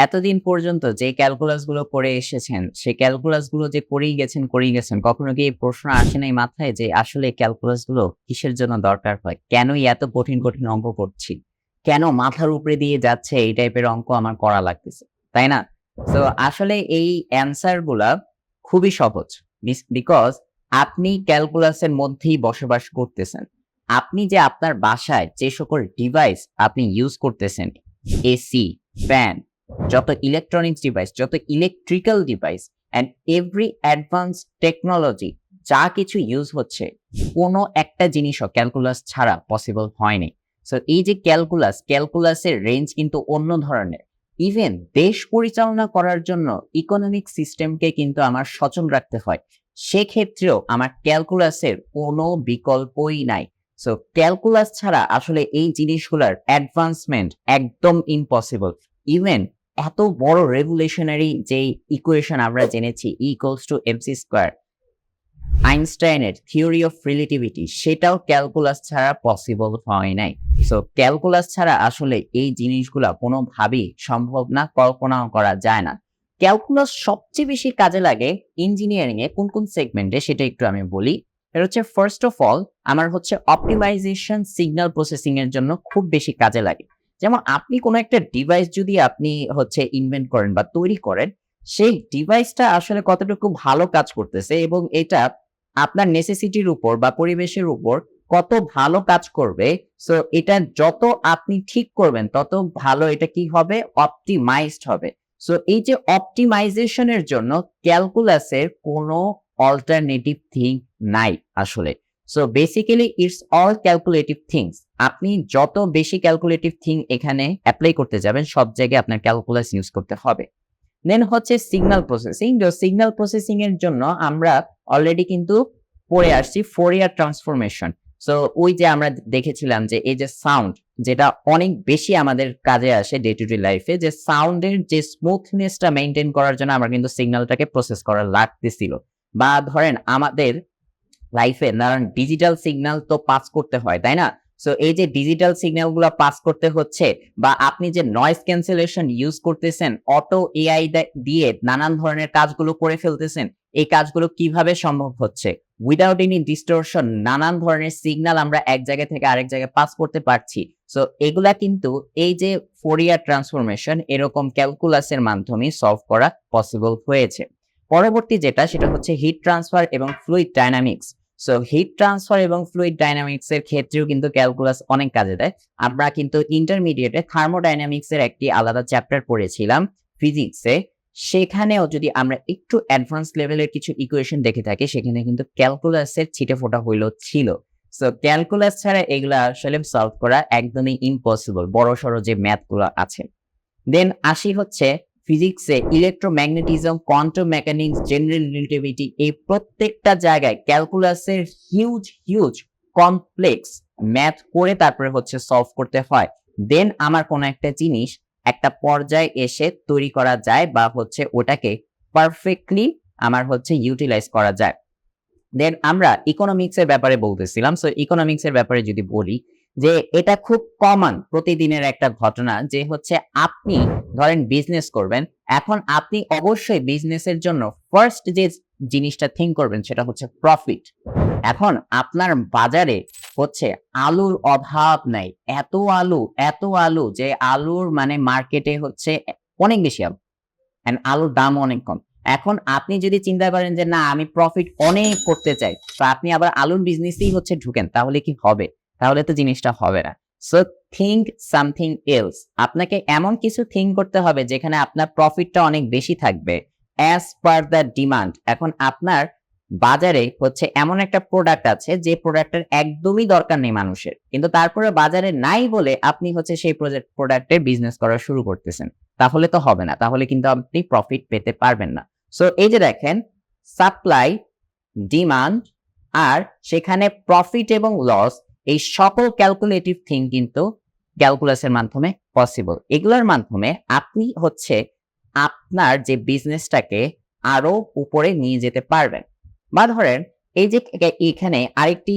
এতদিন পর্যন্ত যে ক্যালকুলাস গুলো করে এসেছেন, সেই ক্যালকুলাস গুলো যে করেই গেছেন, কখনো কি এই প্রশ্ন আসে নাই মাথায় যে আসলে ক্যালকুলাস গুলো কিসের জন্য দরকার হয়? কেনই এত কঠিন, কঠিন অঙ্ক করছি? কেন মাথার উপরে দিয়ে যাচ্ছে এই টাইপের অঙ্ক আমার করা লাগতেছে? তাই না? সো আসলে এই অ্যান্সার গুলা খুবই সহজ। বিকজ আপনি ক্যালকুলাসের মধ্যেই বসবাস করতেছেন। আপনি যে আপনার বাসায় যে সকল ডিভাইস আপনি ইউজ করতেছেন, এসি, ফ্যান, যত ইলেকট্রনিক্স ডিভাইস, যত electrical device and every advance technology যা কিছু ইউজ হচ্ছে, কোনো একটা জিনিসও ক্যালকুলাস ছাড়া পসিবল হয়নি। সো এই যে ক্যালকুলাসের রেঞ্জ কিন্তু অন্য ধরনের। ইভেন দেশ পরিচালনা করার জন্য ইকোনমিক সিস্টেমকে কিন্তু আমার সচল রাখতে হয়। সেক্ষেত্রেও আমার ক্যালকুলাসের কোনো বিকল্পই নাই। সো ক্যালকুলাস ছাড়া আসলে এই জিনিসগুলোর অ্যাডভান্সমেন্ট একদম ইম্পসিবল। ইভেন এত বড় রেভলিউশনারি যে ইকুয়েশন আমরা জেনেছি E=mc², আইনস্টাইনের থিওরি অফ রিলেটিভিটি, সেটাও ক্যালকুলাস ছাড়া পসিবল হয় নাই। সো ক্যালকুলাস ছাড়া আসলে এই জিনিসগুলা কোনোভাবেই সম্ভব না, কল্পনাও করা যায় না। ক্যালকুলাস সবচেয়ে বেশি কাজে লাগে ইঞ্জিনিয়ারিং এ কোন কোন সেগমেন্টে সেটা একটু আমি বলি। এটা হচ্ছে ফার্স্ট অফ অল আমার হচ্ছে অপটিমাইজেশন সিগন্যাল প্রসেসিং এর জন্য খুব বেশি কাজে লাগে। যেমন আপনি কোনো একটা ডিভাইস যদি আপনি হচ্ছে ইনভেন্ট করেন বা তৈরি করেন, সেই ডিভাইসটা আসলে কতটুকু ভালো কাজ করতেছে এবং এটা আপনার নেসেসিটির উপর বা পরিবেশের উপর কত ভালো কাজ করবে। সো এটা যত আপনি ঠিক করবেন তত ভালো এটা কি হবে, অপটিমাইজড হবে। সো এই যে অপটিমাইজেশনের জন্য ক্যালকুলাসের কোনো অল্টারনেটিভ থিং নাই আসলে। So basically it's all calculative things. আপনি যত বেশি ক্যালকুলেটিভ থিং এখানে অ্যাপ্লাই করতে যাবেন, সব জায়গায় আপনার ক্যালকুলাস ইউজ করতে হবে। দেন হচ্ছে সিগন্যাল প্রসেসিং। সিগন্যাল প্রসেসিং এর জন্য আমরা অলরেডি কিন্তু পড়ে আসছি ফোরিয়ার ট্রান্সফরমেশন। সো ওই যে আমরা দেখেছিলাম যে এই যে সাউন্ড, যেটা অনেক বেশি আমাদের কাজে আসে ডে টু ডে লাইফে, যে সাউন্ডের যে স্মুথনেসটা মেনটেন করার জন্য আমরা কিন্তু সিগন্যালটাকে প্রসেস করা লাগতেছিল। বা ধরেন আমাদের লাইফে নানান ডিজিটাল সিগন্যাল তো পাস করতে হয়, তাই না? সো এই যে ডিজিটাল সিগন্যাল গুলো পাস করতে হচ্ছে, বা আপনি যে নয়েজ ক্যান্সেলেশন ইউজ করতেছেন, অটো এআই দিয়ে নানান ধরনের কাজগুলো করে ফেলতেছেন, এই কাজগুলো কিভাবে সম্ভব হচ্ছে? উইদাউট এনি ডিস্টরশন নানান ধরনের সিগন্যাল আমরা এক জায়গা থেকে আরেক জায়গায় পাস করতে পারছি। সো এগুলা কিন্তু এই যে ফোরিয়ার ট্রান্সফরমেশন এরকম ক্যালকুলাসের মাধ্যমে সলভ করা পসিবল হয়েছে। পরবর্তী যেটা, সেটা হচ্ছে হিট ট্রান্সফার এবং fluid dynamics. So heat transfer এবং ফ্লুইড ডাইনামিক্স এর ক্ষেত্রেও কিন্তু ক্যালকুলাস অনেক কাজে দেয়। আমরা কিন্তু ইন্টারমিডিয়েটে থার্মোডাইনামিক্স এর একটি আলাদা চ্যাপ্টার পড়েছিলাম ফিজিক্সে। সেখানেও যদি আমরা একটু অ্যাডভান্স লেভেলের কিছু ইকুয়েশন দেখে থাকি, সেখানে কিন্তু ক্যালকুলাসের ছিটেফোঁটা হইলেও ছিল। সো ক্যালকুলাস ছাড়া এগুলো আসলে সলভ করা একদমই ইম্পসিবল, বড়সড় যে ম্যাথ গুলো আছে। দেন আসি হচ্ছে ফিজিক্সে electromagnetism, quantum mechanics, general relativity, এই প্রত্যেকটা জায়গায় ক্যালকুলাসের হিউজ কমপ্লেক্স ম্যাথ করে তারপরে হচ্ছে সলভ করতে হয়। দেন আমার কোনো একটা জিনিস একটা পর্যায়ে এসে তৈরি করা যায় বা হচ্ছে ওটাকে পারফেক্টলি আমার হচ্ছে ইউটিলাইজ করা যায়। দেন আমরা ইকোনমিক্স এর ব্যাপারে বলতেছিলাম। সো ইকোনমিক্স এর ব্যাপারে যদি বলি, যে এটা খুব কমন প্রতিদিনের একটা ঘটনা, যে হচ্ছে আপনি ধরেন বিজনেস করবেন। এখন আপনি অবশ্যই বিজনেসের জন্য ফার্স্ট যে জিনিসটা থিঙ্ক করবেন সেটা হচ্ছে প্রফিট। এখন আপনার বাজারে হচ্ছে আলুর অভাব নাই, এত আলু যে আলুর মানে মার্কেটে হচ্ছে অনেক বেশি আলু, এন্ড আলুর দাম অনেক কম। এখন আপনি যদি চিন্তা করেন যে না আমি প্রফিট অনেক করতে চাই, তো আপনি আবার আলুর বিজনেসেই হচ্ছে ঢুকেন, তাহলে কি হবে? তাহলে তো জিনিসটা হবে না। So think something else. আপনাকে এমন কিছু থিঙ্ক করতে হবে যেখানে আপনার প্রফিটটা অনেক বেশি থাকবে অ্যাজ পার দ্য ডিমান্ড। এখন আপনার বাজারে হচ্ছে এমন একটা প্রোডাক্ট আছে যে প্রোডাক্টের একদমই দরকার নেই মানুষের, কিন্তু তারপরে বাজারে নাই বলে আপনি হচ্ছে সেই প্রোডাক্টের বিজনেস করা শুরু করতেছেন। তাহলে তো হবে না, তাহলে কিন্তু আপনি প্রফিট পেতে পারবেন না। সো এই যে দেখেন, সাপ্লাই, ডিমান্ড, আর সেখানে প্রফিট এবং লস, এই সকল ক্যালকুলেটিভ থিং কিন্তু ক্যালকুলাসের মাধ্যমে পসিবল। এগুলোর মাধ্যমে আপনি হচ্ছে আপনার যে বিজনেসটাকে আরো উপরে নিয়ে যেতে পারবেন। বা ধরেন এই যে এখানে আরেকটি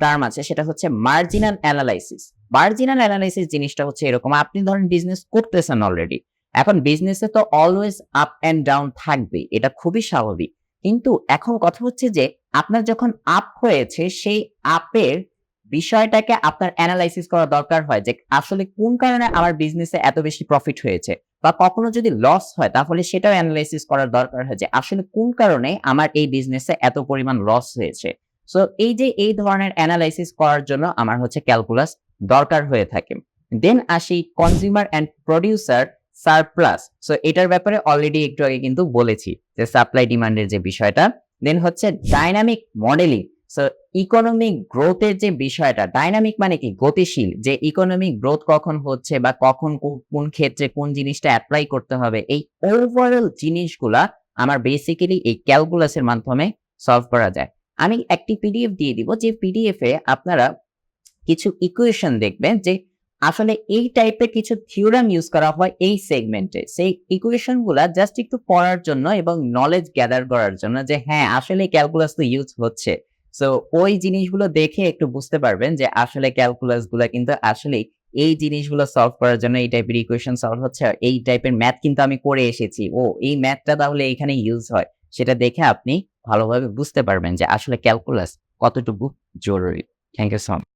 টার্ম আছে, সেটা হচ্ছে মার্জিনাল অ্যানালাইসিস। মার্জিনাল অ্যানালাইসিস জিনিসটা হচ্ছে এরকম, আপনি ধরেন বিজনেস করতেছেন অলরেডি। এখন বিজনেসে তো অলওয়েজ আপ অ্যান্ড ডাউন থাকবে, এটা খুবই স্বাভাবিক। কিন্তু এখন কথা হচ্ছে যে আপনার যখন আপ হয়েছে সেই আপের বিষয়টাকে আপনার এনালাইসিস করা দরকার হয় যে আসলে কোন কারণে আমার বিজনেসে এত বেশি প্রফিট হয়েছে, বা কখনো যদি লস হয় তাহলে সেটাও এনালাইসিস করার দরকার হয় যে আসলে কোন কারণে আমার এই বিজনেসে এত পরিমাণ লস হয়েছে। সো এই যে এই ধরনের এনালাইসিস করার জন্য আমার হচ্ছে ক্যালকুলাস দরকার হয়ে থাকে। দেন আসি consumer and producer surplus. So এটার ব্যাপারে অলরেডি একটু আগে কিন্তু বলেছি যে সাপ্লাই ডিমান্ডের যে বিষয়টা। দেন হচ্ছে ডাইনামিক মডেলিং। সো ইকোনমিক গ্রোথের যে বিষয়টা, ডাইনামিক মানে কি? গতিশীল। যে ইকোনমিক গ্রোথ কখন হচ্ছে বা কখন কোন ক্ষেত্রে কোন জিনিসটা এপ্লাই করতে হবে, এই ওভারঅল জিনিসগুলা আমার বেসিক্যালি এই ক্যালকুলাসের মাধ্যমে সলভ করা যায়। আমি একটি পিডিএফ দিয়ে দিব, যে পিডিএফ এ আপনারা কিছু ইকুয়েশন দেখবেন যে আসলে এই টাইপের কিছু থিওরাম ইউজ করা হয় এই সেগমেন্টে। সেই ইকুয়েশন গুলা জাস্ট একটু পড়ার জন্য এবং নলেজ গ্যাদার করার জন্য যে হ্যাঁ আসলে ক্যালকুলাস তো ইউজ হচ্ছে। সো ওই জিনিসগুলো দেখে একটু বুঝতে পারবেন যে আসলে ক্যালকুলাস গুলা কিন্তু আসলে এই জিনিসগুলো সলভ করার জন্য এই টাইপের ইকুয়েশন সলভ হচ্ছে। আর এই টাইপের ম্যাথ কিন্তু আমি করে এসেছি। এই ম্যাথটা তাহলে এখানে ইউজ হয়। সেটা দেখে আপনি ভালোভাবে বুঝতে পারবেন যে আসলে ক্যালকুলাস কতটুকু জরুরি। Thank you so much.